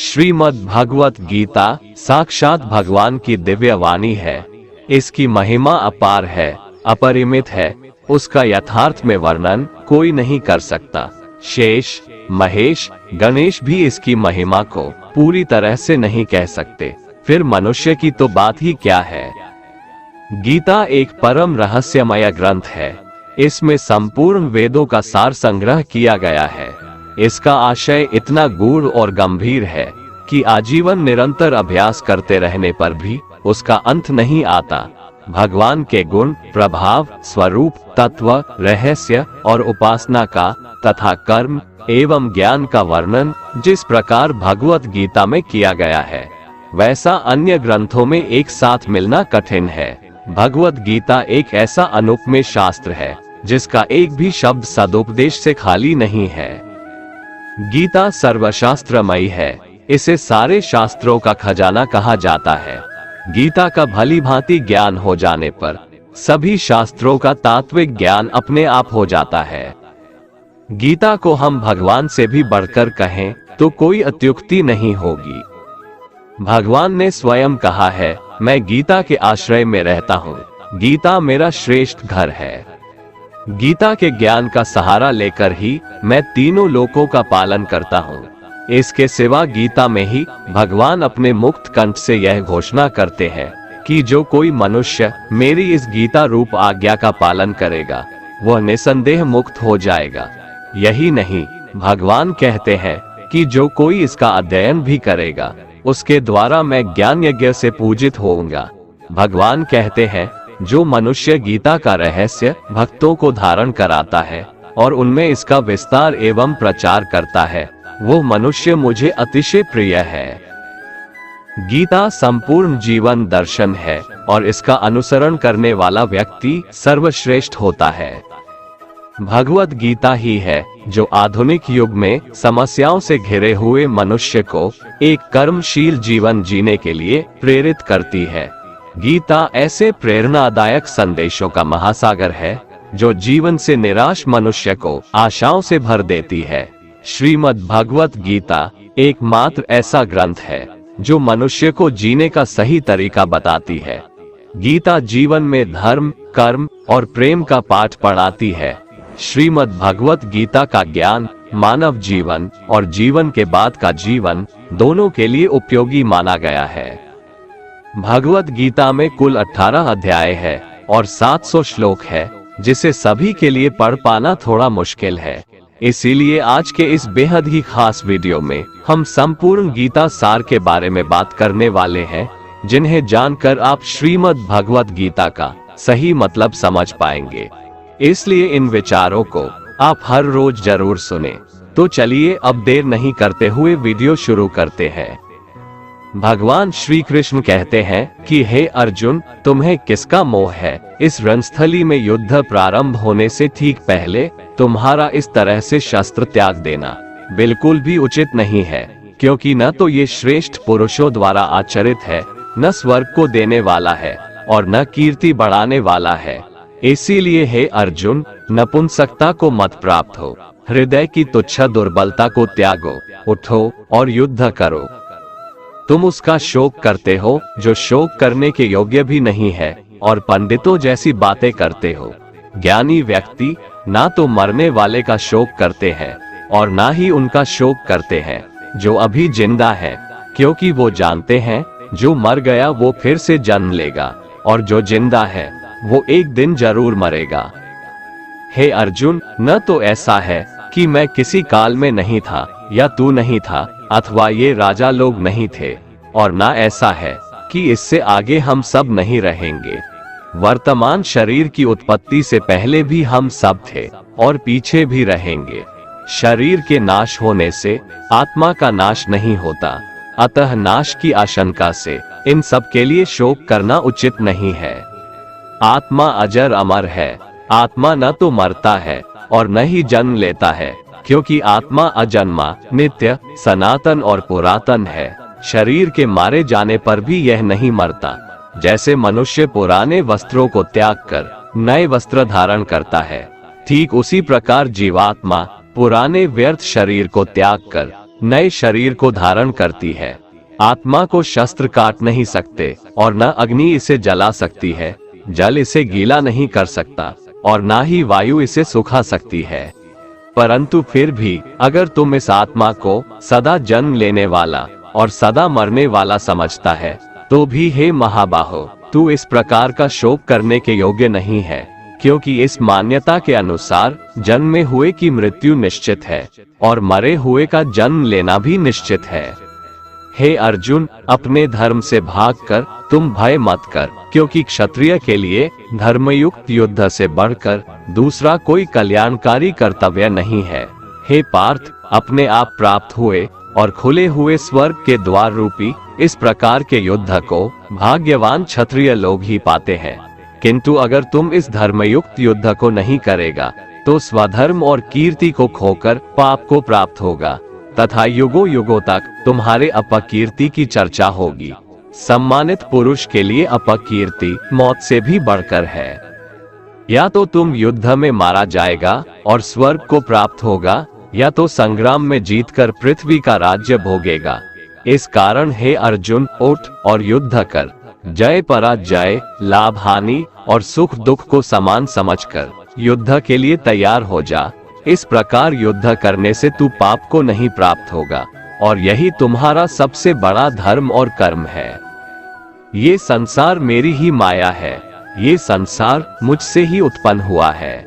श्रीमद् भगवत गीता साक्षात भगवान की दिव्य वाणी है। इसकी महिमा अपार है, अपरिमित है। उसका यथार्थ में वर्णन कोई नहीं कर सकता। शेष, महेश, गणेश भी इसकी महिमा को पूरी तरह से नहीं कह सकते, फिर मनुष्य की तो बात ही क्या है। गीता एक परम रहस्यमय ग्रंथ है। इसमें संपूर्ण वेदों का सार संग्रह किया गया है। इसका आशय इतना गूढ़ और गंभीर है कि आजीवन निरंतर अभ्यास करते रहने पर भी उसका अंत नहीं आता। भगवान के गुण, प्रभाव, स्वरूप, तत्व, रहस्य और उपासना का तथा कर्म एवं ज्ञान का वर्णन जिस प्रकार भगवत गीता में किया गया है, वैसा अन्य ग्रंथों में एक साथ मिलना कठिन है। भगवत गीता एक ऐसा अनुपमेय शास्त्र है जिसका एक भी शब्द सदुपदेश से खाली नहीं है। गीता सर्वशास्त्रमयी है। इसे सारे शास्त्रों का खजाना कहा जाता है। गीता का भली भांति ज्ञान हो जाने पर सभी शास्त्रों का तात्विक ज्ञान अपने आप हो जाता है। गीता को हम भगवान से भी बढ़कर कहें तो कोई अत्युक्ति नहीं होगी। भगवान ने स्वयं कहा है, मैं गीता के आश्रय में रहता हूँ। गीता मेरा श्रेष्ठ घर है। गीता के ज्ञान का सहारा लेकर ही मैं तीनों लोकों का पालन करता हूँ। इसके सिवा गीता में ही भगवान अपने मुक्त कंठ से यह घोषणा करते हैं कि जो कोई मनुष्य मेरी इस गीता रूप आज्ञा का पालन करेगा वह निसंदेह मुक्त हो जाएगा। यही नहीं, भगवान कहते हैं कि जो कोई इसका अध्ययन भी करेगा उसके द्वारा मैं ज्ञान यज्ञ से पूजित होऊंगा। भगवान कहते हैं, जो मनुष्य गीता का रहस्य भक्तों को धारण कराता है और उनमें इसका विस्तार एवं प्रचार करता है, वो मनुष्य मुझे अतिशय प्रिय है। गीता संपूर्ण जीवन दर्शन है और इसका अनुसरण करने वाला व्यक्ति सर्वश्रेष्ठ होता है। भगवत गीता ही है जो आधुनिक युग में समस्याओं से घिरे हुए मनुष्य को एक कर्मशील जीवन जीने के लिए प्रेरित करती है। गीता ऐसे प्रेरणादायक संदेशों का महासागर है जो जीवन से निराश मनुष्य को आशाओं से भर देती है। श्रीमद् भगवत गीता एकमात्र ऐसा ग्रंथ है जो मनुष्य को जीने का सही तरीका बताती है। गीता जीवन में धर्म, कर्म और प्रेम का पाठ पढ़ाती है। श्रीमद् भगवत गीता का ज्ञान मानव जीवन और जीवन के बाद का जीवन दोनों के लिए उपयोगी माना गया है। भगवत गीता में कुल 18 अध्याय है और 700 श्लोक है, जिसे सभी के लिए पढ़ पाना थोड़ा मुश्किल है। इसीलिए आज के इस बेहद ही खास वीडियो में हम संपूर्ण गीता सार के बारे में बात करने वाले हैं, जिन्हें जानकर आप श्रीमद् भगवत गीता का सही मतलब समझ पाएंगे। इसलिए इन विचारों को आप हर रोज जरूर सुने। तो चलिए अब देर नहीं करते हुए वीडियो शुरू करते हैं। भगवान श्री कृष्ण कहते हैं कि हे अर्जुन, तुम्हें किसका मोह है? इस रणस्थली में युद्ध प्रारंभ होने से ठीक पहले तुम्हारा इस तरह से शस्त्र त्याग देना बिल्कुल भी उचित नहीं है, क्योंकि न तो ये श्रेष्ठ पुरुषों द्वारा आचरित है, न स्वर्ग को देने वाला है और न कीर्ति बढ़ाने वाला है। इसीलिए हे अर्जुन, नपुंसकता को मत प्राप्त हो। हृदय की तुच्छ दुर्बलता को त्यागो, उठो और युद्ध करो। तुम उसका शोक करते हो जो शोक करने के योग्य भी नहीं है और पंडितों जैसी बातें करते हो। ज्ञानी व्यक्ति ना तो मरने वाले का शोक करते हैं और ना ही उनका शोक करते हैं जो अभी जिंदा है, क्योंकि वो जानते हैं जो मर गया वो फिर से जन्म लेगा और जो जिंदा है वो एक दिन जरूर मरेगा। हे अर्जुन, न तो ऐसा है कि मैं किसी काल में नहीं था या तू नहीं था अथवा ये राजा लोग नहीं थे, और ना ऐसा है कि इससे आगे हम सब नहीं रहेंगे। वर्तमान शरीर की उत्पत्ति से पहले भी हम सब थे और पीछे भी रहेंगे। शरीर के नाश होने से आत्मा का नाश नहीं होता, अतः नाश की आशंका से इन सब के लिए शोक करना उचित नहीं है। आत्मा अजर अमर है। आत्मा न तो मरता है और न ही जन्म लेता है, क्योंकि आत्मा अजन्मा, नित्य, सनातन और पुरातन है। शरीर के मारे जाने पर भी यह नहीं मरता। जैसे मनुष्य पुराने वस्त्रों को त्याग कर नए वस्त्र धारण करता है, ठीक उसी प्रकार जीवात्मा पुराने व्यर्थ शरीर को त्याग कर नए शरीर को धारण करती है। आत्मा को शस्त्र काट नहीं सकते और न अग्नि इसे जला सकती है, जल इसे गीला नहीं कर सकता और ना ही वायु इसे सुखा सकती है। परंतु फिर भी अगर तुम इस आत्मा को सदा जन्म लेने वाला और सदा मरने वाला समझता है, तो भी हे महाबाहो, तू इस प्रकार का शोक करने के योग्य नहीं है, क्योंकि इस मान्यता के अनुसार जन्मे हुए की मृत्यु निश्चित है और मरे हुए का जन्म लेना भी निश्चित है। हे अर्जुन, अपने धर्म से भागकर तुम भय मत कर, क्योंकि क्षत्रिय के लिए धर्मयुक्त युद्ध से बढ़कर दूसरा कोई कल्याणकारी कर्तव्य नहीं है। हे पार्थ, अपने आप प्राप्त हुए और खुले हुए स्वर्ग के द्वार रूपी इस प्रकार के युद्ध को भाग्यवान क्षत्रिय लोग ही पाते हैं। किंतु अगर तुम इस धर्मयुक्त युद्ध को नहीं करेगा, तो स्वधर्म और कीर्ति को खोकर पाप को प्राप्त होगा तथा युगों युगों तक तुम्हारे अपकीर्ति की चर्चा होगी। सम्मानित पुरुष के लिए अपकीर्ति मौत से भी बढ़कर है। या तो तुम युद्ध में मारा जाएगा और स्वर्ग को प्राप्त होगा, या तो संग्राम में जीतकर पृथ्वी का राज्य भोगेगा। इस कारण हे अर्जुन, उठ और युद्ध कर। जय पराजय, लाभ हानि और सुख दुख को समान समझकर युद्ध के लिए तैयार हो जा। इस प्रकार युद्ध करने से तू पाप को नहीं प्राप्त होगा और यही तुम्हारा सबसे बड़ा धर्म और कर्म है। ये संसार मेरी ही माया है, ये संसार मुझसे ही उत्पन्न हुआ है।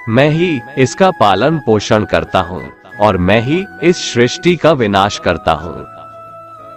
मैं ही इसका पालन पोषण करता हूँ और मैं ही इस सृष्टि का विनाश करता हूँ।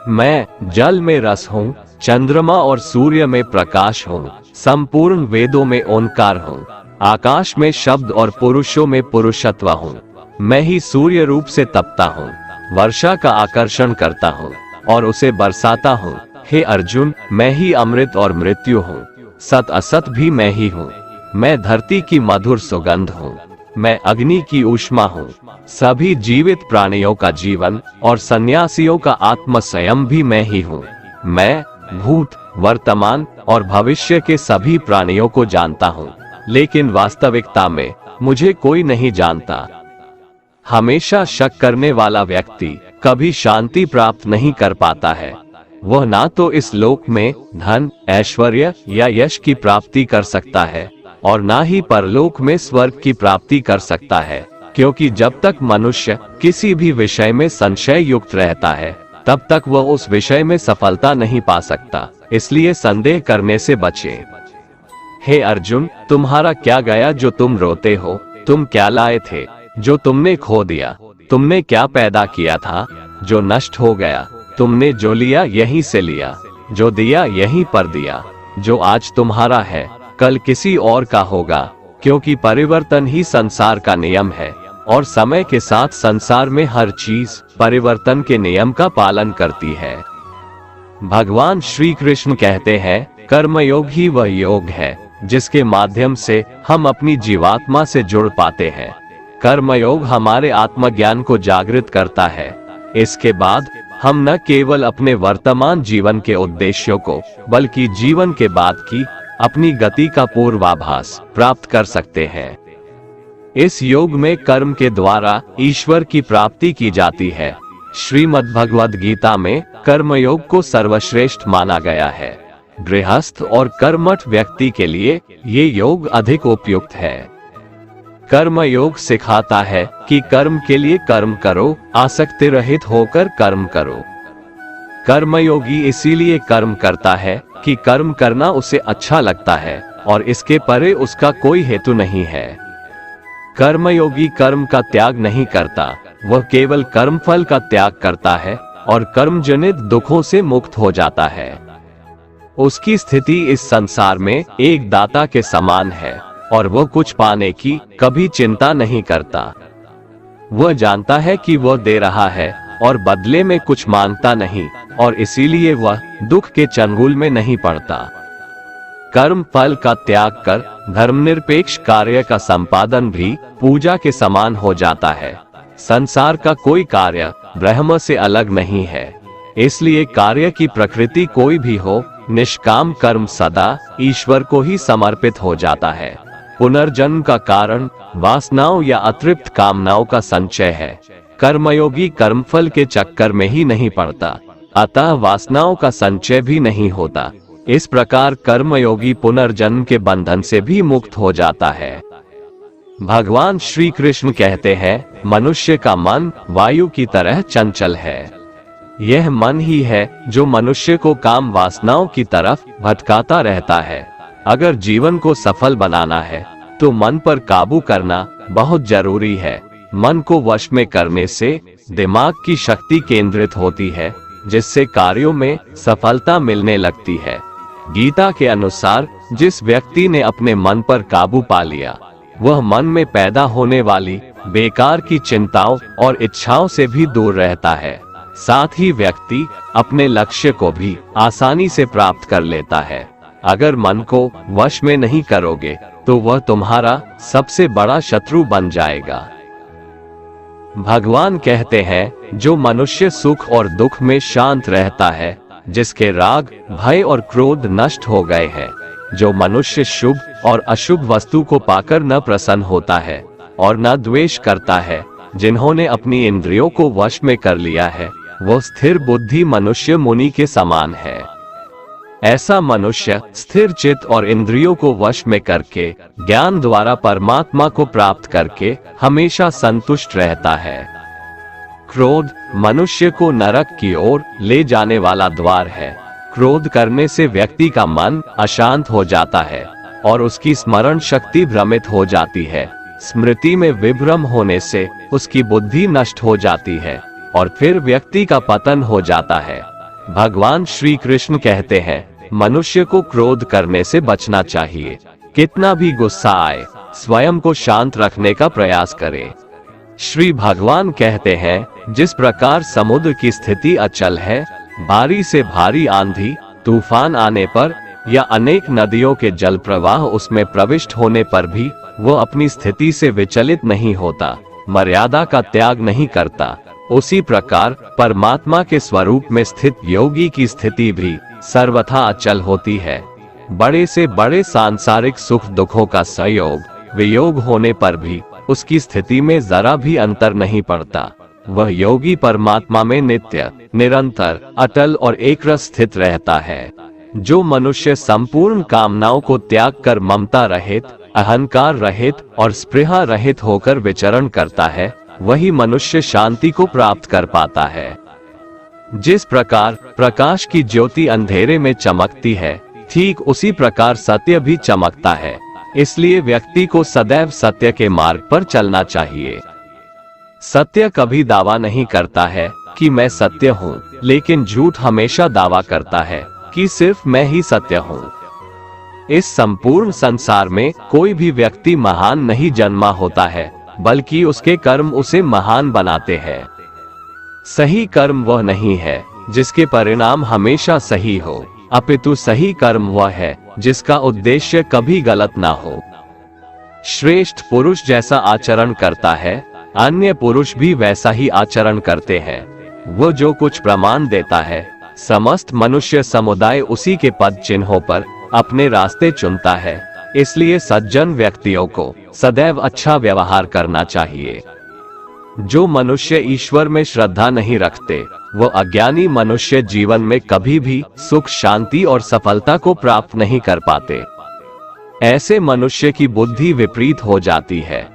मैं जल में रस हूँ, चंद्रमा और सूर्य में प्रकाश हूँ, संपूर्ण वेदों में ओंकार हूँ, आकाश में शब्द और पुरुषों में पुरुषत्व हूँ। मैं ही सूर्य रूप से तपता हूँ, वर्षा का आकर्षण करता हूँ और उसे बरसाता हूँ। हे अर्जुन, मैं ही अमृत और मृत्यु हूँ, सत असत भी मैं ही हूँ। मैं धरती की मधुर सुगंध हूँ, मैं अग्नि की ऊष्मा हूँ, सभी जीवित प्राणियों का जीवन और सन्यासियों का आत्म स्वयं भी मैं ही हूँ। मैं भूत, वर्तमान और भविष्य के सभी प्राणियों को जानता हूँ, लेकिन वास्तविकता में मुझे कोई नहीं जानता। हमेशा शक करने वाला व्यक्ति कभी शांति प्राप्त नहीं कर पाता है। वह ना तो इस लोक में धन, ऐश्वर्य या यश की प्राप्ति कर सकता है और ना ही परलोक में स्वर्ग की प्राप्ति कर सकता है, क्योंकि जब तक मनुष्य किसी भी विषय में संशय युक्त रहता है, तब तक वह उस विषय में सफलता नहीं पा सकता। इसलिए संदेह करने से बचे। हे अर्जुन, तुम्हारा क्या गया जो तुम रोते हो? तुम क्या लाए थे जो तुमने खो दिया? तुमने क्या पैदा किया था जो नष्ट हो गया? तुमने जो लिया यहीं से लिया, जो दिया यहीं पर दिया। जो आज तुम्हारा है कल किसी और का होगा, क्योंकि परिवर्तन ही संसार का नियम है और समय के साथ संसार में हर चीज परिवर्तन के नियम का पालन करती है। भगवान श्री कृष्ण कहते हैं, कर्मयोग ही वह योग है जिसके माध्यम से हम अपनी जीवात्मा से जुड़ पाते हैं। कर्मयोग हमारे आत्मज्ञान को जागृत करता है। इसके बाद हम न केवल अपने वर्तमान जीवन के उद्देश्यों को, बल्कि जीवन के बाद की अपनी गति का पूर्वाभास प्राप्त कर सकते हैं। इस योग में कर्म के द्वारा ईश्वर की प्राप्ति की जाती है। श्रीमद् भगवद गीता में कर्मयोग को सर्वश्रेष्ठ माना गया है। गृहस्थ और कर्मठ व्यक्ति के लिए ये योग अधिक उपयुक्त है। कर्म योग सिखाता है कि कर्म के लिए कर्म करो, आसक्ति रहित होकर कर्म करो। कर्मयोगी इसीलिए कर्म करता है कि कर्म करना उसे अच्छा लगता है और इसके परे उसका कोई हेतु नहीं है। कर्मयोगी कर्म का त्याग नहीं करता, वह केवल कर्मफल का त्याग करता है और कर्मजनित दुखों से मुक्त हो जाता है। उसकी स्थिति इस संसार में एक दाता के समान है और वह कुछ पाने की कभी चिंता नहीं करता। वह जानता है कि वह दे रहा है और बदले में कुछ मांगता नहीं, और इसीलिए वह दुख के चंगुल में नहीं पड़ता। कर्म फल का त्याग कर धर्मनिरपेक्ष कार्य का संपादन भी पूजा के समान हो जाता है। संसार का कोई कार्य ब्रह्म से अलग नहीं है, इसलिए कार्य की प्रकृति कोई भी हो, निष्काम कर्म सदा ईश्वर को ही समर्पित हो जाता है। पुनर्जन्म का कारण वासनाओं या अतृप्त कामनाओं का संचय है। कर्मयोगी कर्मफल के चक्कर में ही नहीं पड़ता, अतः वासनाओं का संचय भी नहीं होता। इस प्रकार कर्मयोगी पुनर्जन्म के बंधन से भी मुक्त हो जाता है। भगवान श्री कृष्ण कहते हैं, मनुष्य का मन वायु की तरह चंचल है। यह मन ही है जो मनुष्य को काम वासनाओं की तरफ भटकाता रहता है। अगर जीवन को सफल बनाना है तो मन पर काबू करना बहुत जरूरी है। मन को वश में करने से दिमाग की शक्ति केंद्रित होती है, जिससे कार्यों में सफलता मिलने लगती है। गीता के अनुसार जिस व्यक्ति ने अपने मन पर काबू पा लिया, वह मन में पैदा होने वाली बेकार की चिंताओं और इच्छाओं से भी दूर रहता है। साथ ही व्यक्ति अपने लक्ष्य को भी आसानी से प्राप्त कर लेता है। अगर मन को वश में नहीं करोगे तो वह तुम्हारा सबसे बड़ा शत्रु बन जाएगा। भगवान कहते हैं, जो मनुष्य सुख और दुख में शांत रहता है, जिसके राग भय और क्रोध नष्ट हो गए हैं, जो मनुष्य शुभ और अशुभ वस्तु को पाकर न प्रसन्न होता है और न द्वेष करता है, जिन्होंने अपनी इंद्रियों को वश में कर लिया है, वो स्थिर बुद्धि मनुष्य मुनि के समान है। ऐसा मनुष्य स्थिर चित्त और इंद्रियों को वश में करके ज्ञान द्वारा परमात्मा को प्राप्त करके हमेशा संतुष्ट रहता है। क्रोध मनुष्य को नरक की ओर ले जाने वाला द्वार है। क्रोध करने से व्यक्ति का मन अशांत हो जाता है और उसकी स्मरण शक्ति भ्रमित हो जाती है। स्मृति में विभ्रम होने से उसकी बुद्धि नष्ट हो जाती है और फिर व्यक्ति का पतन हो जाता है। भगवान श्री कृष्ण कहते हैं, मनुष्य को क्रोध करने से बचना चाहिए। कितना भी गुस्सा आए, स्वयं को शांत रखने का प्रयास करें। श्री भगवान कहते हैं, जिस प्रकार समुद्र की स्थिति अचल है, भारी से भारी आंधी तूफान आने पर या अनेक नदियों के जल प्रवाह उसमें प्रविष्ट होने पर भी वह अपनी स्थिति से विचलित नहीं होता, मर्यादा का त्याग नहीं करता, उसी प्रकार परमात्मा के स्वरूप में स्थित योगी की स्थिति भी सर्वथा अचल होती है। बड़े से बड़े सांसारिक सुख दुखों का संयोग वियोग होने पर भी उसकी स्थिति में जरा भी अंतर नहीं पड़ता। वह योगी परमात्मा में नित्य, निरंतर, अटल और एकरस स्थित रहता है। जो मनुष्य संपूर्ण कामनाओं को त्याग कर ममता रहित, अहंकार रहित और स्पृहा रहित होकर विचरण करता है, वही मनुष्य शांति को प्राप्त कर पाता है। जिस प्रकार प्रकाश की ज्योति अंधेरे में चमकती है, ठीक उसी प्रकार सत्य भी चमकता है। इसलिए व्यक्ति को सदैव सत्य के मार्ग पर चलना चाहिए। सत्य कभी दावा नहीं करता है कि मैं सत्य हूँ, लेकिन झूठ हमेशा दावा करता है कि सिर्फ मैं ही सत्य हूँ। इस संपूर्ण संसार में कोई भी व्यक्ति महान नहीं जन्मा होता है, बल्कि उसके कर्म उसे महान बनाते हैं। सही कर्म वह नहीं है जिसके परिणाम हमेशा सही हो, अपितु सही कर्म वह है जिसका उद्देश्य कभी गलत ना हो। श्रेष्ठ पुरुष जैसा आचरण करता है, अन्य पुरुष भी वैसा ही आचरण करते हैं। वो जो कुछ प्रमाण देता है, समस्त मनुष्य समुदाय उसी के पद चिन्हों पर अपने रास्ते चुनता है। इसलिए सज्जन व्यक्तियों को सदैव अच्छा व्यवहार करना चाहिए। जो मनुष्य ईश्वर में श्रद्धा नहीं रखते, वो अज्ञानी मनुष्य जीवन में कभी भी सुख, शांति और सफलता को प्राप्त नहीं कर पाते। ऐसे मनुष्य की बुद्धि विपरीत हो जाती है।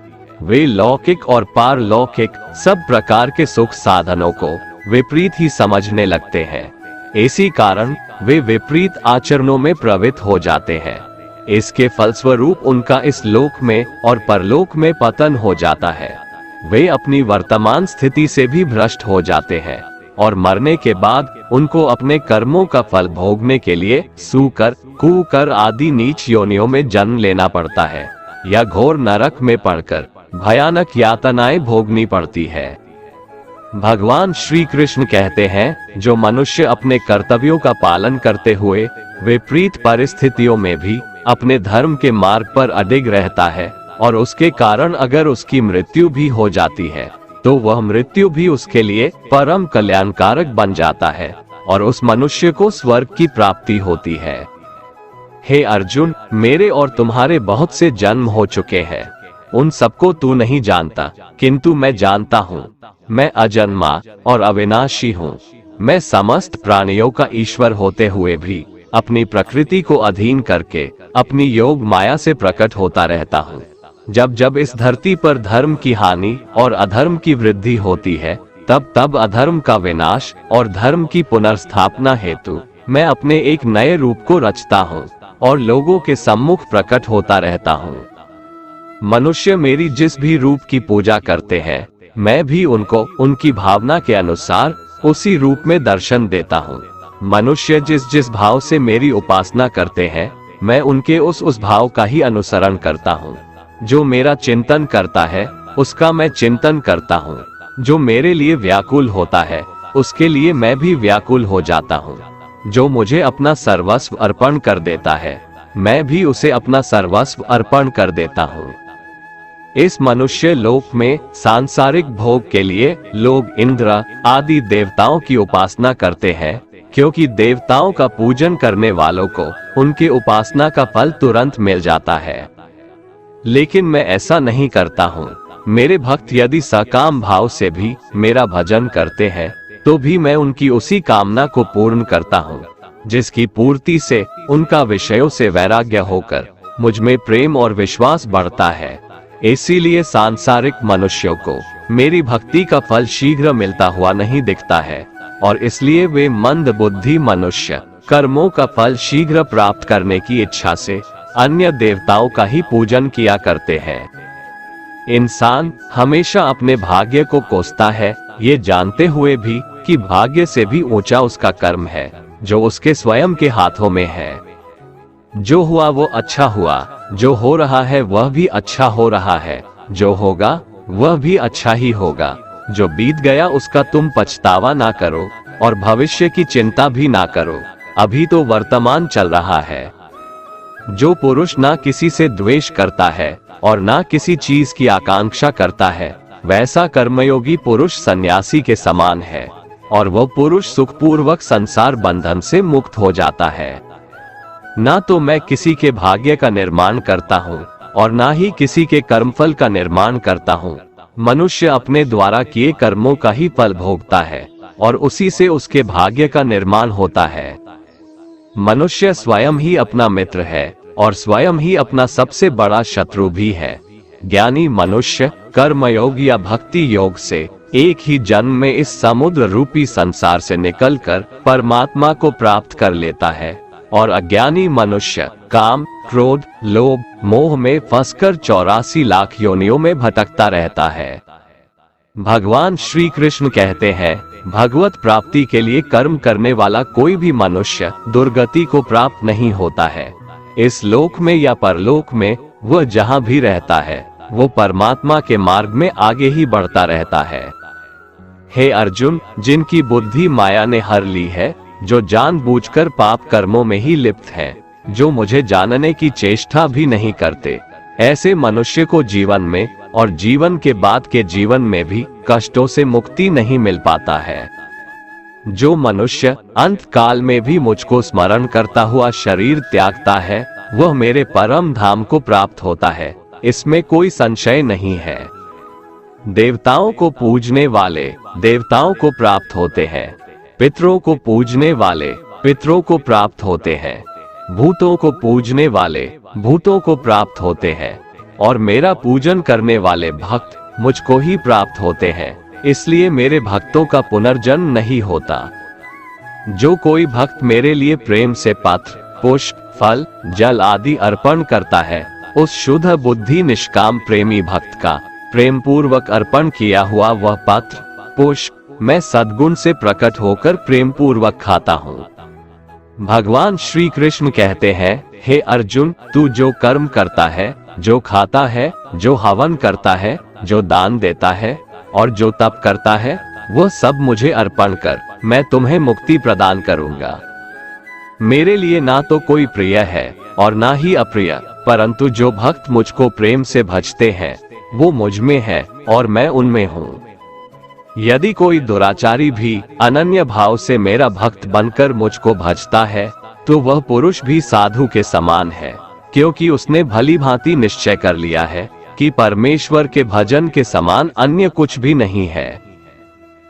वे लौकिक और पारलौकिक सब प्रकार के सुख साधनों को विपरीत ही समझने लगते हैं। इसी कारण वे विपरीत आचरणों में प्रवृत्त हो जाते हैं। इसके फलस्वरूप उनका इस लोक में और परलोक में पतन हो जाता है। वे अपनी वर्तमान स्थिति से भी भ्रष्ट हो जाते हैं और मरने के बाद उनको अपने कर्मों का फल भोगने के लिए सूकर, कुकर आदि नीच योनियों में जन्म लेना पड़ता है या घोर नरक में पड़कर भयानक यातनाएं भोगनी पड़ती है। भगवान श्री कृष्ण कहते हैं, जो मनुष्य अपने कर्तव्यों का पालन करते हुए विपरीत परिस्थितियों में भी अपने धर्म के मार्ग पर अडिग रहता है और उसके कारण अगर उसकी मृत्यु भी हो जाती है, तो वह मृत्यु भी उसके लिए परम कल्याणकारक बन जाता है और उस मनुष्य को स्वर्ग की प्राप्ति होती है। हे अर्जुन, मेरे और तुम्हारे बहुत से जन्म हो चुके हैं। उन सबको तू नहीं जानता, किंतु मैं जानता हूँ। मैं अजन्मा और अविनाशी हूँ। मैं समस्त प्राणियों का ईश्वर होते हुए भी अपनी प्रकृति को अधीन करके अपनी योग माया से प्रकट होता रहता हूँ। जब जब इस धरती पर धर्म की हानि और अधर्म की वृद्धि होती है, तब तब अधर्म का विनाश और धर्म की पुनर्स्थापना हेतु मैं अपने एक नए रूप को रचता हूँ और लोगों के सम्मुख प्रकट होता रहता हूँ। मनुष्य मेरी जिस भी रूप की पूजा करते हैं, मैं भी उनको उनकी भावना के अनुसार उसी रूप में दर्शन देता हूँ। मनुष्य जिस जिस भाव से मेरी उपासना करते हैं, मैं उनके उस भाव का ही अनुसरण करता हूँ। जो मेरा चिंतन करता है, उसका मैं चिंतन करता हूँ। जो मेरे लिए व्याकुल होता है, उसके लिए मैं भी व्याकुल हो जाता हूँ। जो मुझे अपना सर्वस्व अर्पण कर देता है, मैं भी उसे अपना सर्वस्व अर्पण कर देता हूँ। इस मनुष्य लोक में सांसारिक भोग के लिए लोग इंद्र आदि देवताओं की उपासना करते हैं, क्योंकि देवताओं का पूजन करने वालों को उनकी उपासना का फल तुरंत मिल जाता है। लेकिन मैं ऐसा नहीं करता हूँ। मेरे भक्त यदि सकाम भाव से भी मेरा भजन करते हैं, तो भी मैं उनकी उसी कामना को पूर्ण करता हूँ, जिसकी पूर्ति से उनका विषयों से वैराग्य होकर मुझ में प्रेम और विश्वास बढ़ता है। इसीलिए सांसारिक मनुष्यों को मेरी भक्ति का फल शीघ्र मिलता हुआ नहीं दिखता है, और इसलिए वे मंद बुद्धि मनुष्य कर्मों का फल शीघ्र प्राप्त करने की इच्छा से अन्य देवताओं का ही पूजन किया करते हैं। इंसान हमेशा अपने भाग्य को कोसता है, ये जानते हुए भी कि भाग्य से भी ऊंचा उसका कर्म है, जो उसके स्वयं के हाथों में है। जो हुआ वो अच्छा हुआ, जो हो रहा है वह भी अच्छा हो रहा है, जो होगा वह भी अच्छा ही होगा। जो बीत गया उसका तुम पछतावा ना करो और भविष्य की चिंता भी ना करो, अभी तो वर्तमान चल रहा है। जो पुरुष ना किसी से द्वेष करता है और ना किसी चीज की आकांक्षा करता है, वैसा कर्मयोगी पुरुष सन्यासी के समान है, और वह पुरुष सुखपूर्वक संसार बंधन से मुक्त हो जाता है। ना तो मैं किसी के भाग्य का निर्माण करता हूँ और ना ही किसी के कर्मफल का निर्माण करता हूँ। मनुष्य अपने द्वारा किए कर्मों का ही फल भोगता है और उसी से उसके भाग्य का निर्माण होता है। मनुष्य स्वयं ही अपना मित्र है और स्वयं ही अपना सबसे बड़ा शत्रु भी है। ज्ञानी मनुष्य कर्मयोग या भक्ति योग से एक ही जन्म में इस समुद्र रूपी संसार से निकलकर परमात्मा को प्राप्त कर लेता है, और अज्ञानी मनुष्य काम, क्रोध, लोभ, मोह में फंसकर 84 लाख योनियों में भटकता रहता है। भगवान श्री कृष्ण कहते हैं, भगवत प्राप्ति के लिए कर्म करने वाला कोई भी मनुष्य दुर्गति को प्राप्त नहीं होता है। इस लोक में या परलोक में वह जहाँ भी रहता है, वो परमात्मा के मार्ग में आगे ही बढ़ता रहता है। हे अर्जुन, जिनकी बुद्धि माया ने हर ली है, जो जानबूझकर पाप कर्मों में ही लिप्त हैं, जो मुझे जानने की चेष्टा भी नहीं करते, ऐसे मनुष्य को जीवन में और जीवन के बाद के जीवन में भी कष्टों से मुक्ति नहीं मिल पाता है। जो मनुष्य अंत काल में भी मुझको स्मरण करता हुआ शरीर त्यागता है, वह मेरे परम धाम को प्राप्त होता है, इसमें कोई संशय नहीं है। देवताओं को पूजने वाले देवताओं को प्राप्त होते हैं, पितरों को पूजने वाले पितरों को प्राप्त होते हैं, भूतों को पूजने वाले भूतों को प्राप्त होते हैं, और मेरा पूजन करने वाले भक्त मुझको ही प्राप्त होते हैं। इसलिए मेरे भक्तों का पुनर्जन्म नहीं होता। जो कोई भक्त मेरे लिए प्रेम से पत्र, पुष्प, फल, जल आदि अर्पण करता है, उस शुद्ध बुद्धि निष्काम प्रेमी भक्त का प्रेम पूर्वक अर्पण किया हुआ वह पत्र, पुष्प मैं सद्गुण से प्रकट होकर प्रेम पूर्वक खाता हूँ। भगवान श्री कृष्ण कहते हैं, हे अर्जुन, तू जो कर्म करता है, जो खाता है, जो हवन करता है, जो दान देता है और जो तप करता है, वह सब मुझे अर्पण कर, मैं तुम्हें मुक्ति प्रदान करूंगा। मेरे लिए ना तो कोई प्रिय है और ना ही अप्रिय, परंतु जो भक्त मुझको प्रेम से भजते हैं, वो मुझ में है और मैं उनमें हूँ। यदि कोई दुराचारी भी अनन्य भाव से मेरा भक्त बनकर मुझको भजता है, तो वह पुरुष भी साधु के समान है, क्योंकि उसने भली भांति निश्चय कर लिया है कि परमेश्वर के भजन के समान अन्य कुछ भी नहीं है।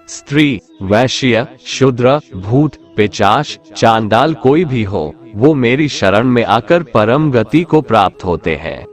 स्त्री, वैश्य, शूद्र, भूत, पिशाच, चांडाल कोई भी हो, वो मेरी शरण में आकर परम गति को प्राप्त होते हैं।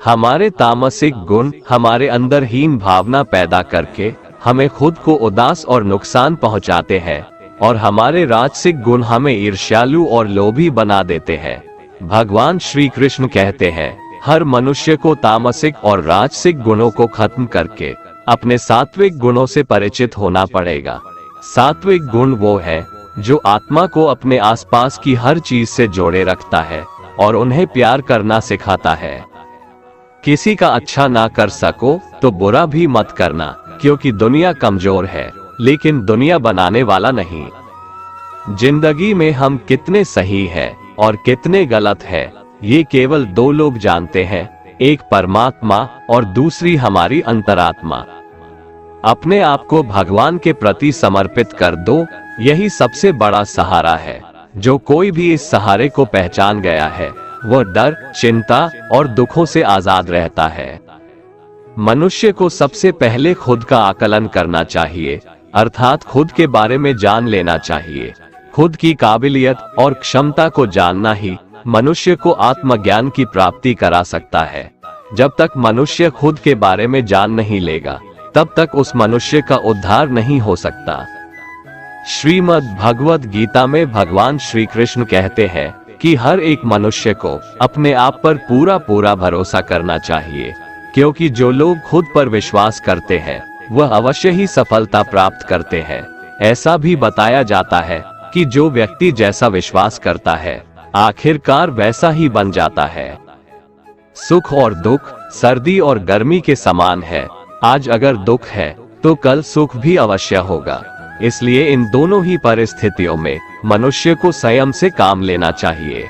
हमारे तामसिक गुण हमारे अंदर हीन भावना पैदा करके हमें खुद को उदास और नुकसान पहुंचाते हैं, और हमारे राजसिक गुण हमें ईर्ष्यालु और लोभी बना देते हैं। भगवान श्री कृष्ण कहते हैं, हर मनुष्य को तामसिक और राजसिक गुणों को खत्म करके अपने सात्विक गुणों से परिचित होना पड़ेगा। सात्विक गुण वो है जो आत्मा को अपने आसपास की हर चीज से जोड़े रखता है और उन्हें प्यार करना सिखाता है। किसी का अच्छा ना कर सको तो बुरा भी मत करना, क्योंकि दुनिया कमजोर है लेकिन दुनिया बनाने वाला नहीं। जिंदगी में हम कितने सही हैं और कितने गलत हैं, ये केवल दो लोग जानते हैं, एक परमात्मा और दूसरी हमारी अंतरात्मा। अपने आप को भगवान के प्रति समर्पित कर दो, यही सबसे बड़ा सहारा है। जो कोई भी इस सहारे को पहचान गया है वह डर, चिंता और दुखों से आजाद रहता है। मनुष्य को सबसे पहले खुद का आकलन करना चाहिए, अर्थात खुद के बारे में जान लेना चाहिए। खुद की काबिलियत और क्षमता को जानना ही मनुष्य को आत्मज्ञान की प्राप्ति करा सकता है। जब तक मनुष्य खुद के बारे में जान नहीं लेगा, तब तक उस मनुष्य का उद्धार नहीं हो सकता। श्रीमद् भगवद गीता में भगवान श्री कृष्ण कहते हैं कि हर एक मनुष्य को अपने आप पर पूरा पूरा भरोसा करना चाहिए, क्योंकि जो लोग खुद पर विश्वास करते हैं वह अवश्य ही सफलता प्राप्त करते हैं। ऐसा भी बताया जाता है कि जो व्यक्ति जैसा विश्वास करता है आखिरकार वैसा ही बन जाता है। सुख और दुख सर्दी और गर्मी के समान है। आज अगर दुख है तो कल सुख भी अवश्य होगा। इसलिए इन दोनों ही परिस्थितियों में मनुष्य को संयम से काम लेना चाहिए।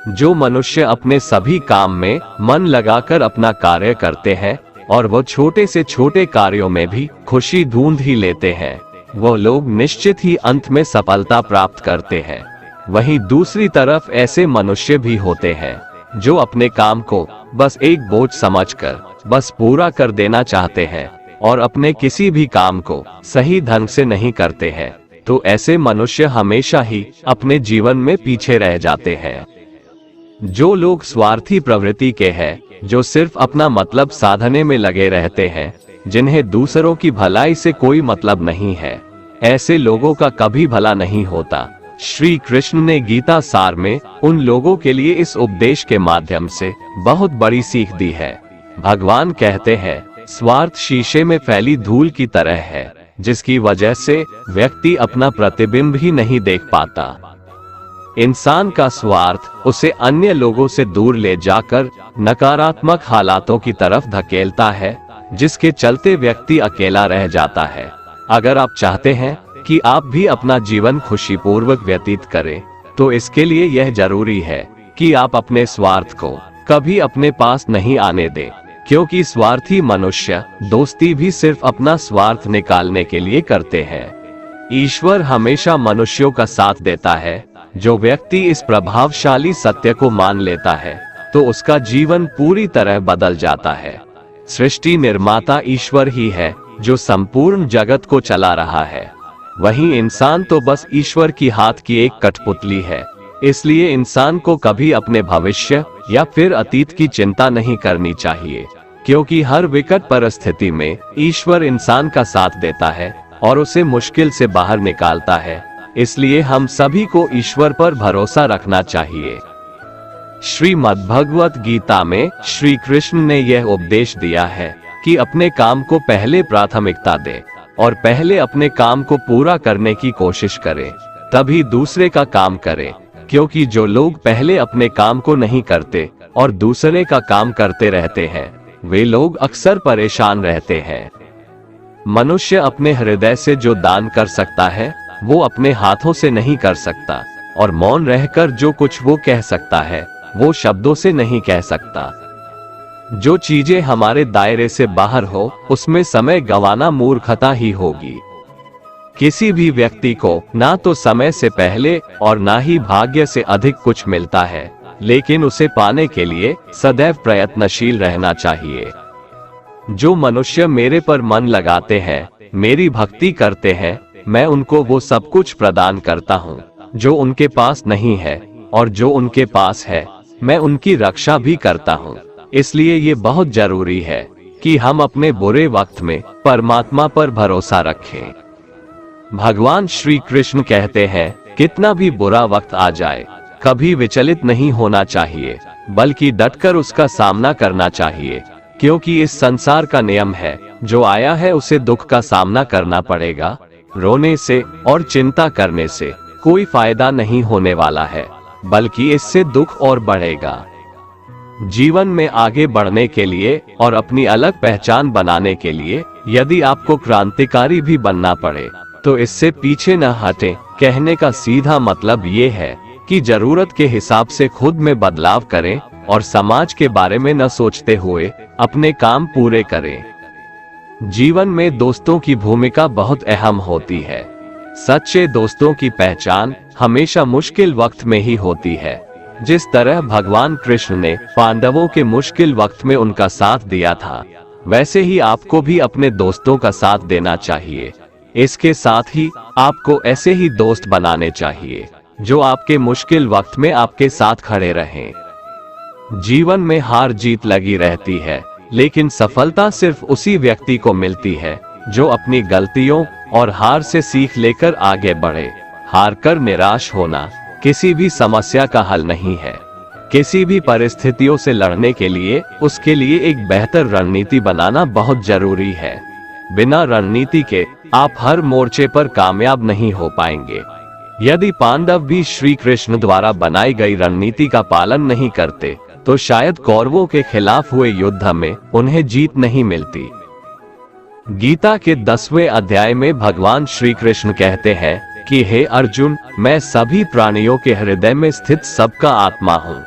जो मनुष्य अपने सभी काम में मन लगाकर अपना कार्य करते हैं और वो छोटे से छोटे कार्यों में भी खुशी ढूंढ ही लेते हैं, वो लोग निश्चित ही अंत में सफलता प्राप्त करते हैं। वहीं दूसरी तरफ ऐसे मनुष्य भी होते हैं जो अपने काम को बस एक बोझ समझकर बस पूरा कर देना चाहते हैं और अपने किसी भी काम को सही ढंग से नहीं करते हैं। तो ऐसे मनुष्य हमेशा ही अपने जीवन में पीछे रह जाते हैं। जो लोग स्वार्थी प्रवृत्ति के हैं, जो सिर्फ अपना मतलब साधने में लगे रहते हैं, जिन्हें दूसरों की भलाई से कोई मतलब नहीं है, ऐसे लोगों का कभी भला नहीं होता। श्री कृष्ण ने गीता सार में उन लोगों के लिए इस उपदेश के माध्यम से बहुत बड़ी सीख दी है। भगवान कहते हैं, स्वार्थ शीशे में फैली धूल की तरह है, जिसकी वजह से व्यक्ति अपना प्रतिबिंब ही नहीं देख पाता। इंसान का स्वार्थ उसे अन्य लोगों से दूर ले जाकर नकारात्मक हालातों की तरफ धकेलता है, जिसके चलते व्यक्ति अकेला रह जाता है। अगर आप चाहते हैं कि आप भी अपना जीवन खुशीपूर्वक व्यतीत करें, तो इसके लिए यह जरूरी है कि आप अपने स्वार्थ को कभी अपने पास नहीं आने दें, क्योंकि स्वार्थी मनुष्य दोस्ती भी सिर्फ अपना स्वार्थ निकालने के लिए करते हैं। ईश्वर हमेशा मनुष्यों का साथ देता है। जो व्यक्ति इस प्रभावशाली सत्य को मान लेता है तो उसका जीवन पूरी तरह बदल जाता है। सृष्टि निर्माता ईश्वर ही है जो संपूर्ण जगत को चला रहा है। वहीं इंसान तो बस ईश्वर की हाथ की एक कठपुतली है। इसलिए इंसान को कभी अपने भविष्य या फिर अतीत की चिंता नहीं करनी चाहिए, क्योंकि हर विकट परिस्थिति में ईश्वर इंसान का साथ देता है और उसे मुश्किल से बाहर निकालता है। इसलिए हम सभी को ईश्वर पर भरोसा रखना चाहिए। श्रीमद् भगवत गीता में श्री कृष्ण ने यह उपदेश दिया है कि अपने काम को पहले प्राथमिकता दें और पहले अपने काम को पूरा करने की कोशिश करें, तभी दूसरे का काम करें। क्योंकि जो लोग पहले अपने काम को नहीं करते और दूसरे का काम करते रहते हैं, वे लोग अक्सर परेशान रहते हैं। मनुष्य अपने हृदय से जो दान कर सकता है वो अपने हाथों से नहीं कर सकता, और मौन रहकर जो कुछ वो कह सकता है वो शब्दों से नहीं कह सकता। जो चीजें हमारे दायरे से बाहर हो उसमें समय गंवाना मूर्खता ही होगी। किसी भी व्यक्ति को ना तो समय से पहले और ना ही भाग्य से अधिक कुछ मिलता है। लेकिन उसे पाने के लिए सदैव प्रयत्नशील रहना चाहिए। जो मनुष्य मेरे पर मन लगाते हैं, मेरी भक्ति करते हैं, मैं उनको वो सब कुछ प्रदान करता हूँ जो उनके पास नहीं है, और जो उनके पास है मैं उनकी रक्षा भी करता हूँ। इसलिए ये बहुत जरूरी है कि हम अपने बुरे वक्त में परमात्मा पर भरोसा रखें। भगवान श्री कृष्ण कहते हैं, कितना भी बुरा वक्त आ जाए, कभी विचलित नहीं होना चाहिए, बल्कि डटकर उसका सामना करना चाहिए, क्योंकि इस संसार का नियम है, जो आया है उसे दुख का सामना करना पड़ेगा। रोने से और चिंता करने से कोई फायदा नहीं होने वाला है, बल्कि इससे दुख और बढ़ेगा। जीवन में आगे बढ़ने के लिए और अपनी अलग पहचान बनाने के लिए यदि आपको क्रांतिकारी भी बनना पड़े तो इससे पीछे न हटें। कहने का सीधा मतलब ये है कि जरूरत के हिसाब से खुद में बदलाव करें और समाज के बारे में न सोचते हुए अपने काम पूरे करें। जीवन में दोस्तों की भूमिका बहुत अहम होती है। सच्चे दोस्तों की पहचान हमेशा मुश्किल वक्त में ही होती है। जिस तरह भगवान कृष्ण ने पांडवों के मुश्किल वक्त में उनका साथ दिया था, वैसे ही आपको भी अपने दोस्तों का साथ देना चाहिए। इसके साथ ही आपको ऐसे ही दोस्त बनाने चाहिए जो आपके मुश्किल वक्त में आपके साथ खड़े रहें। जीवन में हार जीत लगी रहती है, लेकिन सफलता सिर्फ उसी व्यक्ति को मिलती है जो अपनी गलतियों और हार से सीख लेकर आगे बढ़े। हार कर निराश होना किसी भी समस्या का हल नहीं है। किसी भी परिस्थितियों से लड़ने के लिए उसके लिए एक बेहतर रणनीति बनाना बहुत जरूरी है। बिना रणनीति के आप हर मोर्चे पर कामयाब नहीं हो पाएंगे। यदि पांडव भी श्री कृष्ण द्वारा बनाई गई रणनीति का पालन नहीं करते तो शायद कौरवों के खिलाफ हुए युद्ध में उन्हें जीत नहीं मिलती। गीता के 10वें अध्याय में भगवान श्री कृष्ण कहते हैं कि हे अर्जुन, मैं सभी प्राणियों के हृदय में स्थित सबका आत्मा हूँ।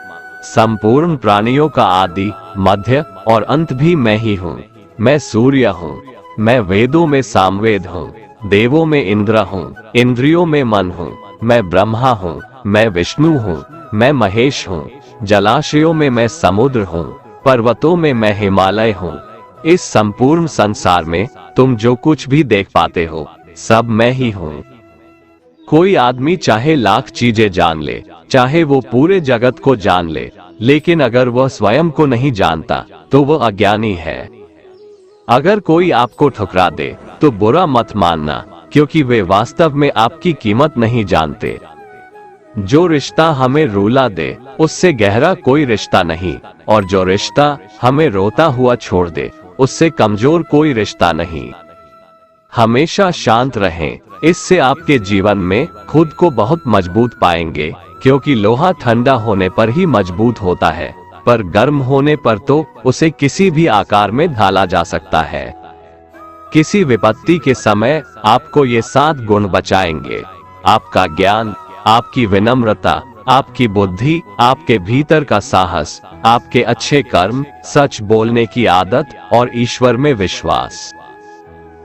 संपूर्ण प्राणियों का आदि, मध्य और अंत भी मैं ही हूँ। मैं सूर्य हूँ, मैं वेदों में सामवेद हूँ, देवों में इंद्र हूँ, इंद्रियों में मन हूँ, मैं ब्रह्मा हूँ, मैं विष्णु हूँ, मैं महेश हूँ, जलाशयों में मैं समुद्र हूँ, पर्वतों में मैं हिमालय हूँ। इस संपूर्ण संसार में तुम जो कुछ भी देख पाते हो, सब मैं ही हूँ। कोई आदमी चाहे लाख चीजें जान ले, चाहे वो पूरे जगत को जान ले, लेकिन अगर वह स्वयं को नहीं जानता तो वह अज्ञानी है। अगर कोई आपको ठुकरा दे तो बुरा मत मानना, क्योंकि वे वास्तव में आपकी कीमत नहीं जानते। जो रिश्ता हमें रुला दे उससे गहरा कोई रिश्ता नहीं, और जो रिश्ता हमें रोता हुआ छोड़ दे उससे कमजोर कोई रिश्ता नहीं। हमेशा शांत रहें, इससे आपके जीवन में खुद को बहुत मजबूत पाएंगे, क्योंकि लोहा ठंडा होने पर ही मजबूत होता है, पर गर्म होने पर तो उसे किसी भी आकार में ढाला जा सकता है। किसी विपत्ति के समय आपको ये 7 गुण बचाएंगे: आपका ज्ञान, आपकी विनम्रता, आपकी बुद्धि, आपके भीतर का साहस, आपके अच्छे कर्म, सच बोलने की आदत और ईश्वर में विश्वास।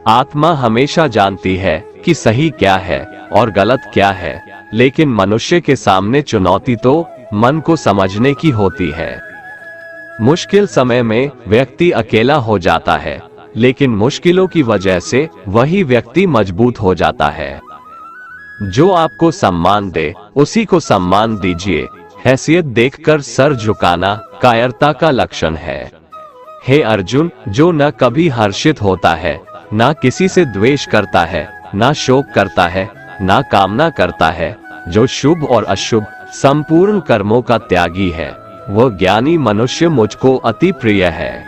आत्मा हमेशा जानती है कि सही क्या है और गलत क्या है, लेकिन मनुष्य के सामने चुनौती तो मन को समझने की होती है। मुश्किल समय में व्यक्ति अकेला हो जाता है, लेकिन मुश्किलों की वजह से वही व्यक्ति मजबूत हो जाता है। जो आपको सम्मान दे उसी को सम्मान दीजिए। हैसियत देखकर सर झुकाना कायरता का लक्षण है। हे अर्जुन, जो न कभी हर्षित होता है, ना किसी से द्वेष करता है, ना शोक करता है, ना कामना करता है, जो शुभ और अशुभ संपूर्ण कर्मों का त्यागी है, वह ज्ञानी मनुष्य मुझको अति प्रिय है।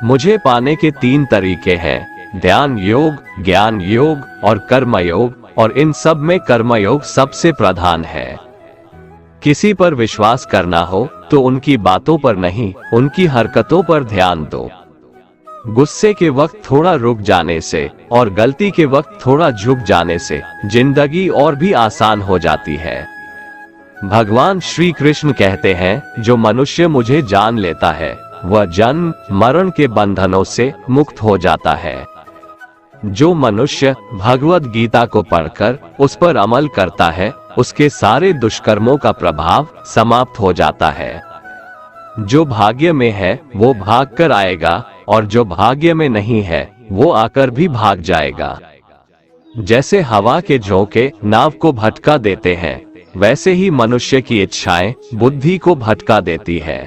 मुझे पाने के 3 तरीके हैं: ध्यान योग, ज्ञान योग और कर्म योग, और इन सब में कर्मयोग सबसे प्रधान है। किसी पर विश्वास करना हो तो उनकी बातों पर नहीं, उनकी हरकतों पर ध्यान दो। गुस्से के वक्त थोड़ा रुक जाने से और गलती के वक्त थोड़ा झुक जाने से जिंदगी और भी आसान हो जाती है। भगवान श्री कृष्ण कहते हैं, जो मनुष्य मुझे जान लेता है वह जन्म मरण के बंधनों से मुक्त हो जाता है। जो मनुष्य भगवद गीता को पढ़कर उस पर अमल करता है उसके सारे दुष्कर्मों का प्रभाव समाप्त हो जाता है। जो भाग्य में है वो भाग कर आएगा, और जो भाग्य में नहीं है वो आकर भी भाग जाएगा। जैसे हवा के झोंके नाव को भटका देते हैं, वैसे ही मनुष्य की इच्छाएं बुद्धि को भटका देती है।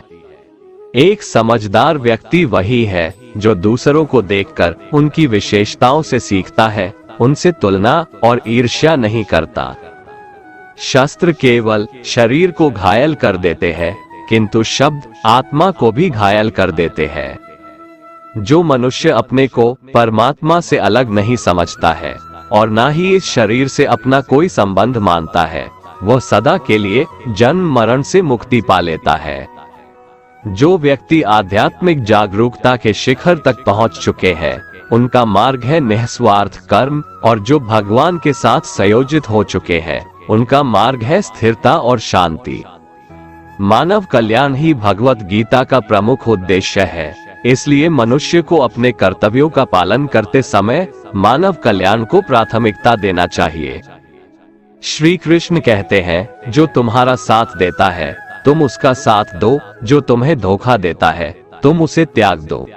एक समझदार व्यक्ति वही है जो दूसरों को देखकर उनकी विशेषताओं से सीखता है, उनसे तुलना और ईर्ष्या नहीं करता। शस्त्र केवल शरीर को घायल कर देते हैं, किंतु शब्द आत्मा को भी घायल कर देते हैं। जो मनुष्य अपने को परमात्मा से अलग नहीं समझता है और ना ही इस शरीर से अपना कोई संबंध मानता है, वह सदा के लिए जन्म मरण से मुक्ति पा लेता है। जो व्यक्ति आध्यात्मिक जागरूकता के शिखर तक पहुंच चुके हैं, उनका मार्ग है निस्वार्थ कर्म, और जो भगवान के साथ संयोजित हो चुके हैं, उनका मार्ग है स्थिरता और शांति। मानव कल्याण ही भगवत गीता का प्रमुख उद्देश्य है, इसलिए मनुष्य को अपने कर्तव्यों का पालन करते समय मानव कल्याण को प्राथमिकता देना चाहिए। श्री कृष्ण कहते हैं, जो तुम्हारा साथ देता है तुम उसका साथ दो, जो तुम्हें धोखा देता है तुम उसे त्याग दो।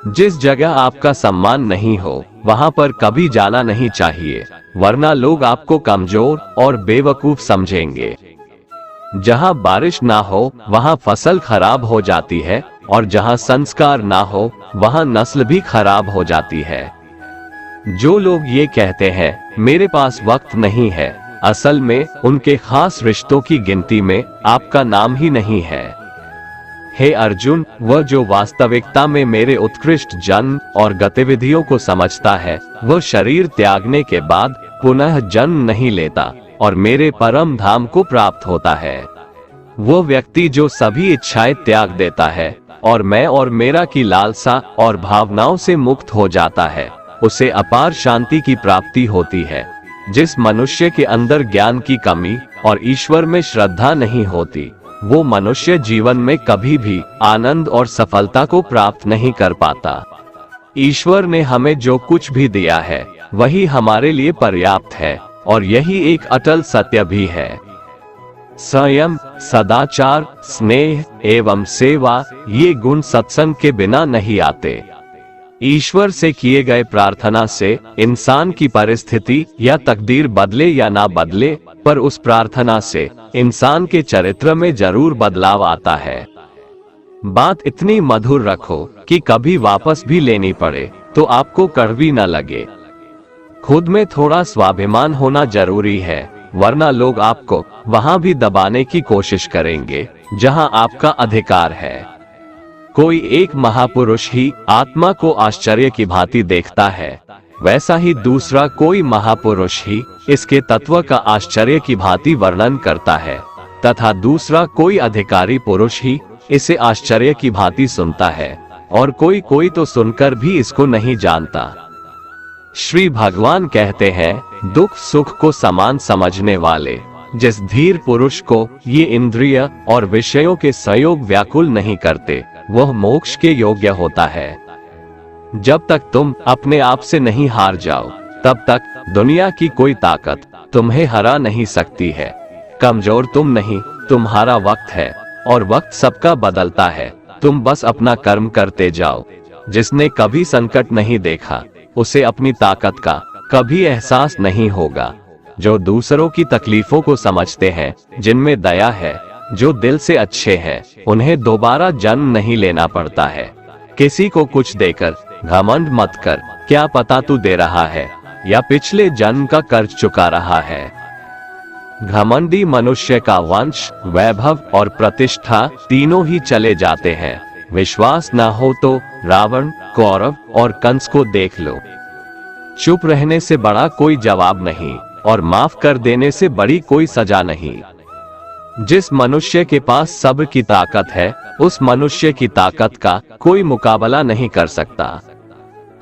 जिस जगह आपका सम्मान नहीं हो वहां पर कभी जाना नहीं चाहिए, वरना लोग आपको कमजोर और बेवकूफ समझेंगे। जहां बारिश ना हो वहां फसल खराब हो जाती है, और जहां संस्कार ना हो वहां नस्ल भी खराब हो जाती है। जो लोग ये कहते हैं मेरे पास वक्त नहीं है, असल में उनके खास रिश्तों की गिनती में आपका नाम ही नहीं है। हे अर्जुन, वह जो वास्तविकता में मेरे उत्कृष्ट जन्म और गतिविधियों को समझता है, वह शरीर त्यागने के बाद पुनः जन्म नहीं लेता और मेरे परम धाम को प्राप्त होता है। वो व्यक्ति जो सभी इच्छाएं त्याग देता है और मैं और मेरा की लालसा और भावनाओं से मुक्त हो जाता है, उसे अपार शांति की प्राप्ति होती है। जिस मनुष्य के अंदर ज्ञान की कमी और ईश्वर में श्रद्धा नहीं होती, वो मनुष्य जीवन में कभी भी आनंद और सफलता को प्राप्त नहीं कर पाता। ईश्वर ने हमें जो कुछ भी दिया है वही हमारे लिए पर्याप्त है, और यही एक अटल सत्य भी है। संयम, सदाचार, स्नेह एवं सेवा, ये गुण सत्संग के बिना नहीं आते। ईश्वर से किए गए प्रार्थना से इंसान की परिस्थिति या तकदीर बदले या ना बदले, पर उस प्रार्थना से इंसान के चरित्र में जरूर बदलाव आता है। बात इतनी मधुर रखो कि कभी वापस भी लेनी पड़े तो आपको कड़वी न लगे। खुद में थोड़ा स्वाभिमान होना जरूरी है, वरना लोग आपको वहां भी दबाने की कोशिश करेंगे जहां आपका अधिकार है। कोई एक महापुरुष ही आत्मा को आश्चर्य की भांति देखता है, वैसा ही दूसरा कोई महापुरुष ही इसके तत्व का आश्चर्य की भांति वर्णन करता है, तथा दूसरा कोई अधिकारी पुरुष ही इसे आश्चर्य की भांति सुनता है, और कोई कोई तो सुनकर भी इसको नहीं जानता। श्री भगवान कहते हैं, दुख सुख को समान समझने वाले जिस धीर पुरुष को ये इंद्रिय और विषयों के संयोग व्याकुल नहीं करते, वह मोक्ष के योग्य होता है। जब तक तुम अपने आप से नहीं हार जाओ, तब तक दुनिया की कोई ताकत तुम्हें हरा नहीं सकती है। कमजोर तुम नहीं, तुम्हारा वक्त है, और वक्त सबका बदलता है। तुम बस अपना कर्म करते जाओ। जिसने कभी संकट नहीं देखा, उसे अपनी ताकत का कभी एहसास नहीं होगा। जो दूसरों की तकलीफों को समझते हैं, जिनमें दया है, जो दिल से अच्छे हैं, उन्हें दोबारा जन्म नहीं लेना पड़ता है। किसी को कुछ देकर घमंड मत कर, क्या पता तू दे रहा है या पिछले जन्म का कर्ज चुका रहा है। घमंडी मनुष्य का वंश, वैभव और प्रतिष्ठा तीनों ही चले जाते हैं। विश्वास न हो तो रावण, कौरव और कंस को देख लो। चुप रहने से बड़ा कोई जवाब नहीं, और माफ कर देने से बड़ी कोई सजा नहीं। जिस मनुष्य के पास सब्र की ताकत है, उस मनुष्य की ताकत का कोई मुकाबला नहीं कर सकता।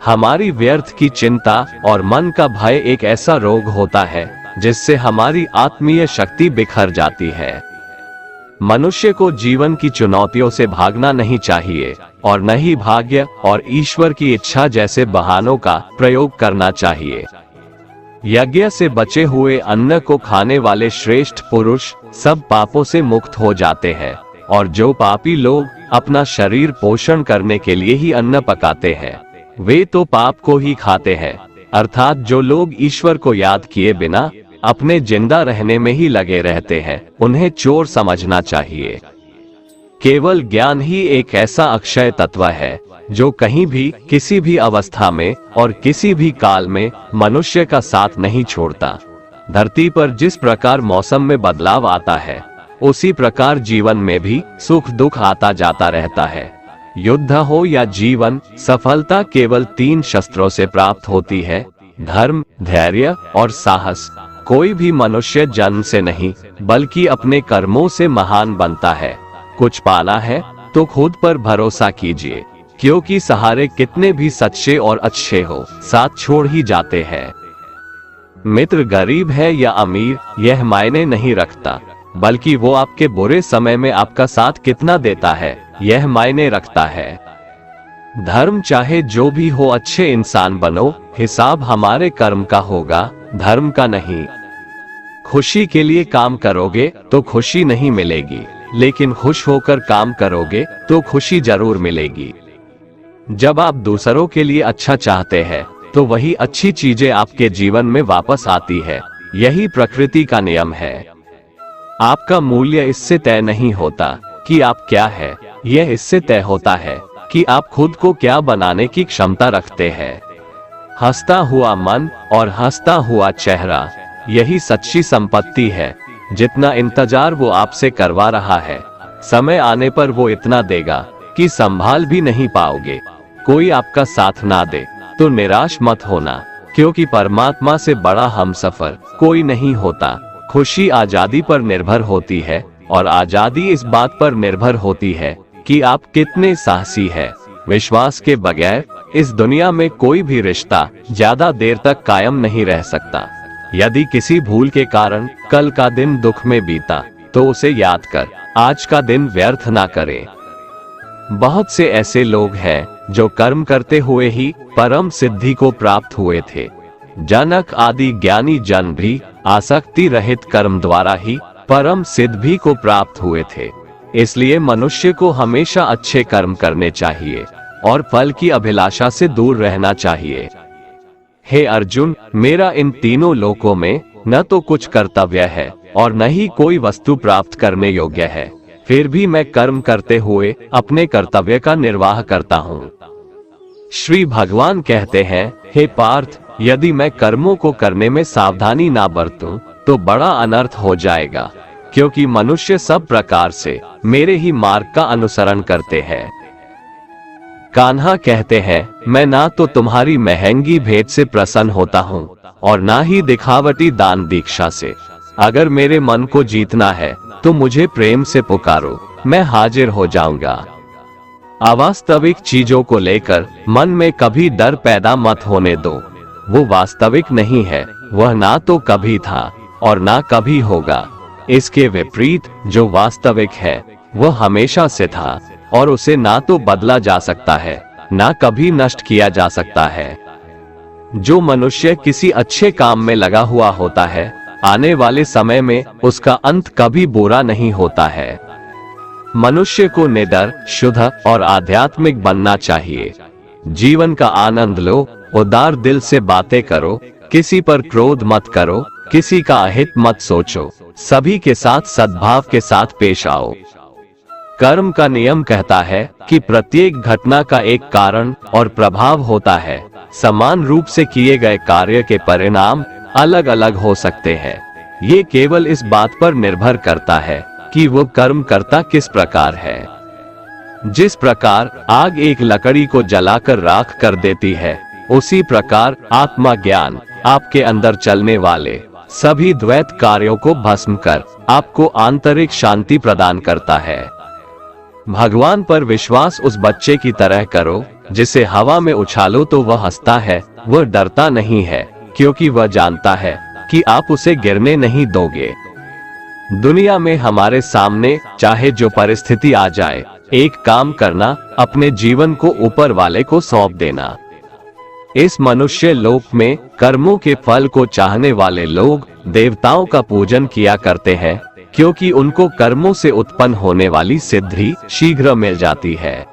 हमारी व्यर्थ की चिंता और मन का भय एक ऐसा रोग होता है जिससे हमारी आत्मीय शक्ति बिखर जाती है। मनुष्य को जीवन की चुनौतियों से भागना नहीं चाहिए, और न ही भाग्य और ईश्वर की इच्छा जैसे बहानों का प्रयोग करना चाहिए। यज्ञ से बचे हुए अन्न को खाने वाले श्रेष्ठ पुरुष सब पापों से मुक्त हो जाते हैं, और जो पापी लोग अपना शरीर पोषण करने के लिए ही अन्न पकाते हैं वे तो पाप को ही खाते हैं। अर्थात जो लोग ईश्वर को याद किए बिना अपने जिंदा रहने में ही लगे रहते हैं उन्हें चोर समझना चाहिए। केवल ज्ञान ही एक ऐसा अक्षय तत्व है जो कहीं भी किसी भी अवस्था में और किसी भी काल में मनुष्य का साथ नहीं छोड़ता। धरती पर जिस प्रकार मौसम में बदलाव आता है उसी प्रकार जीवन में भी सुख दुख आता जाता रहता है। युद्ध हो या जीवन, सफलता केवल 3 शस्त्रों से प्राप्त होती है, धर्म, धैर्य और साहस। कोई भी मनुष्य जन्म से नहीं बल्कि अपने कर्मों से महान बनता है। कुछ पाना है तो खुद पर भरोसा कीजिए, क्योंकि सहारे कितने भी सच्चे और अच्छे हो साथ छोड़ ही जाते हैं। मित्र गरीब है या अमीर यह मायने नहीं रखता, बल्कि वो आपके बुरे समय में आपका साथ कितना देता है यह मायने रखता है। धर्म चाहे जो भी हो, अच्छे इंसान बनो, हिसाब हमारे कर्म का होगा, धर्म का नहीं। खुशी के लिए काम करोगे तो खुशी नहीं मिलेगी, लेकिन खुश होकर काम करोगे तो खुशी जरूर मिलेगी। जब आप दूसरों के लिए अच्छा चाहते हैं तो वही अच्छी चीजें आपके जीवन में वापस आती है। यही प्रकृति का नियम है। आपका मूल्य इससे तय नहीं होता कि आप क्या है, यह इससे तय होता है कि आप खुद को क्या बनाने की क्षमता रखते हैं। हंसता हुआ मन और हंसता हुआ चेहरा यही सच्ची संपत्ति है। जितना इंतजार वो आपसे करवा रहा है, समय आने पर वो इतना देगा कि संभाल भी नहीं पाओगे। कोई आपका साथ ना दे तो निराश मत होना, क्योंकि परमात्मा से बड़ा हमसफर कोई नहीं होता। खुशी आजादी पर निर्भर होती है और आजादी इस बात पर निर्भर होती है कि आप कितने साहसी हैं। विश्वास के बगैर इस दुनिया में कोई भी रिश्ता ज्यादा देर तक कायम नहीं रह सकता। यदि किसी भूल के कारण कल का दिन दुख में बीता तो उसे याद कर आज का दिन व्यर्थ ना करें। बहुत से ऐसे लोग हैं जो कर्म करते हुए ही परम सिद्धि को प्राप्त हुए थे। जनक आदि ज्ञानी जन भी आसक्ति रहित कर्म द्वारा ही परम सिद्धि को प्राप्त हुए थे। इसलिए मनुष्य को हमेशा अच्छे कर्म करने चाहिए और फल की अभिलाषा से दूर रहना चाहिए। हे अर्जुन, मेरा इन तीनों लोकों में न तो कुछ कर्तव्य है और न ही कोई वस्तु प्राप्त करने योग्य है, फिर भी मैं कर्म करते हुए अपने कर्तव्य का निर्वाह करता हूँ। श्री भगवान कहते हैं, हे पार्थ, यदि मैं कर्मों को करने में सावधानी ना बरतूं तो बड़ा अनर्थ हो जाएगा, क्योंकि मनुष्य सब प्रकार से मेरे ही मार्ग का अनुसरण करते हैं। कान्हा कहते हैं, मैं ना तो तुम्हारी महंगी भेंट से प्रसन्न होता हूँ और ना ही दिखावटी दान दीक्षा से। अगर मेरे मन को जीतना है तो मुझे प्रेम से पुकारो, मैं हाजिर हो जाऊंगा। अवास्तविक चीजों को लेकर मन में कभी डर पैदा मत होने दो। वो वास्तविक नहीं है, वह ना तो कभी था और ना कभी होगा। इसके विपरीत जो वास्तविक है वह हमेशा से था और उसे ना तो बदला जा सकता है ना कभी नष्ट किया जा सकता है। जो मनुष्य किसी अच्छे काम में लगा हुआ होता है, आने वाले समय में उसका अंत कभी बुरा नहीं होता है। मनुष्य को निडर, शुद्ध और आध्यात्मिक बनना चाहिए। जीवन का आनंद लो, उदार दिल से बातें करो, किसी पर क्रोध मत करो, किसी का अहित मत सोचो, सभी के साथ सद्भाव के साथ पेश आओ। कर्म का नियम कहता है कि प्रत्येक घटना का एक कारण और प्रभाव होता है। समान रूप से किए गए कार्य के परिणाम अलग अलग हो सकते हैं। ये केवल इस बात पर निर्भर करता है कि वो कर्म करता किस प्रकार है। जिस प्रकार आग एक लकड़ी को जलाकर राख कर देती है, उसी प्रकार आत्मा ज्ञान आपके अंदर चलने वाले सभी द्वैत कार्यों को भस्म कर आपको आंतरिक शांति प्रदान करता है। भगवान पर विश्वास उस बच्चे की तरह करो जिसे हवा में उछालो तो वह हंसता है, वह डरता नहीं है, क्योंकि वह जानता है कि आप उसे गिरने नहीं दोगे। दुनिया में हमारे सामने चाहे जो परिस्थिति आ जाए, एक काम करना, अपने जीवन को ऊपर वाले को सौंप देना। इस मनुष्य लोक में कर्मों के फल को चाहने वाले लोग देवताओं का पूजन किया करते हैं, क्योंकि उनको कर्मों से उत्पन्न होने वाली सिद्धि शीघ्र मिल जाती है।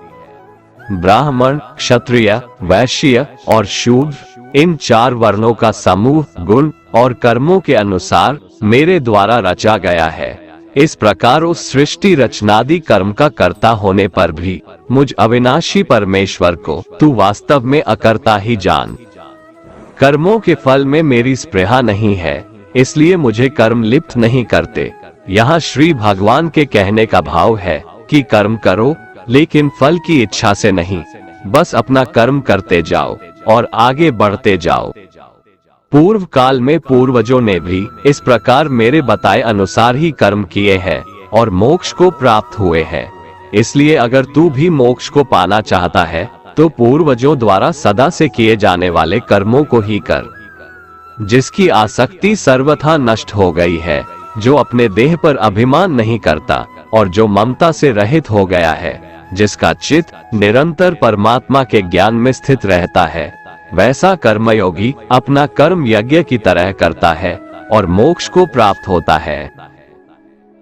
ब्राह्मण, क्षत्रिय, वैश्य और शूद्र, इन 4 वर्णों का समूह गुण और कर्मों के अनुसार मेरे द्वारा रचा गया है। इस प्रकार उस सृष्टि रचनादि कर्म का कर्ता होने पर भी मुझ अविनाशी परमेश्वर को तू वास्तव में अकर्ता ही जान। कर्मों के फल में मेरी स्पृहा नहीं है, इसलिए मुझे कर्म लिप्त नहीं करते। यहाँ श्री भगवान के कहने का भाव है कि कर्म करो, लेकिन फल की इच्छा से नहीं, बस अपना कर्म करते जाओ और आगे बढ़ते जाओ। पूर्व काल में पूर्वजों ने भी इस प्रकार मेरे बताए अनुसार ही कर्म किए हैं और मोक्ष को प्राप्त हुए हैं। इसलिए अगर तू भी मोक्ष को पाना चाहता है तो पूर्वजों द्वारा सदा से किए जाने वाले कर्मों को ही कर। जिसकी आसक्ति सर्वथा नष्ट हो गई है, जो अपने देह पर अभिमान नहीं करता और जो ममता से रहित हो गया है, जिसका चित्त निरंतर परमात्मा के ज्ञान में स्थित रहता है, वैसा कर्मयोगी अपना कर्म यज्ञ की तरह करता है और मोक्ष को प्राप्त होता है।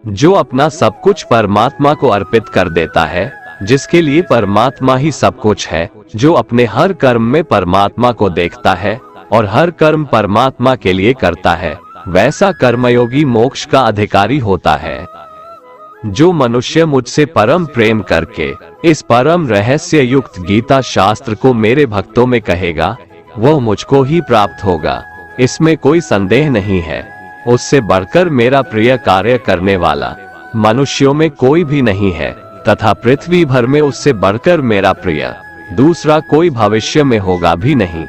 जो अपना सब कुछ परमात्मा को अर्पित कर देता है, जिसके लिए परमात्मा ही सब कुछ है, जो अपने हर कर्म में परमात्मा को देखता है और हर कर्म परमात्मा के लिए करता है, वैसा कर्मयोगी मोक्ष का अधिकारी होता है। जो मनुष्य मुझसे परम प्रेम करके इस परम रहस्य युक्त गीता शास्त्र को मेरे भक्तों में कहेगा, वह मुझको ही प्राप्त होगा, इसमें कोई संदेह नहीं है। उससे बढ़कर मेरा प्रिय कार्य करने वाला मनुष्यों में कोई भी नहीं है, तथा पृथ्वी भर में उससे बढ़कर मेरा प्रिय दूसरा कोई भविष्य में होगा भी नहीं।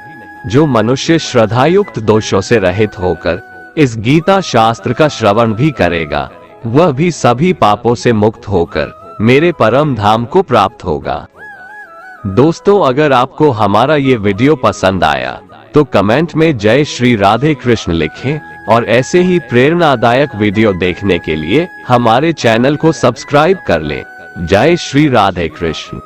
जो मनुष्य श्रद्धायुक्त दोषों से रहित होकर इस गीता शास्त्र का श्रवण भी करेगा, वह भी सभी पापों से मुक्त होकर मेरे परम धाम को प्राप्त होगा। दोस्तों, अगर आपको हमारा ये वीडियो पसंद आया तो कमेंट में जय श्री राधे कृष्ण लिखें और ऐसे ही प्रेरणादायक वीडियो देखने के लिए हमारे चैनल को सब्सक्राइब कर लें। जय श्री राधे कृष्ण।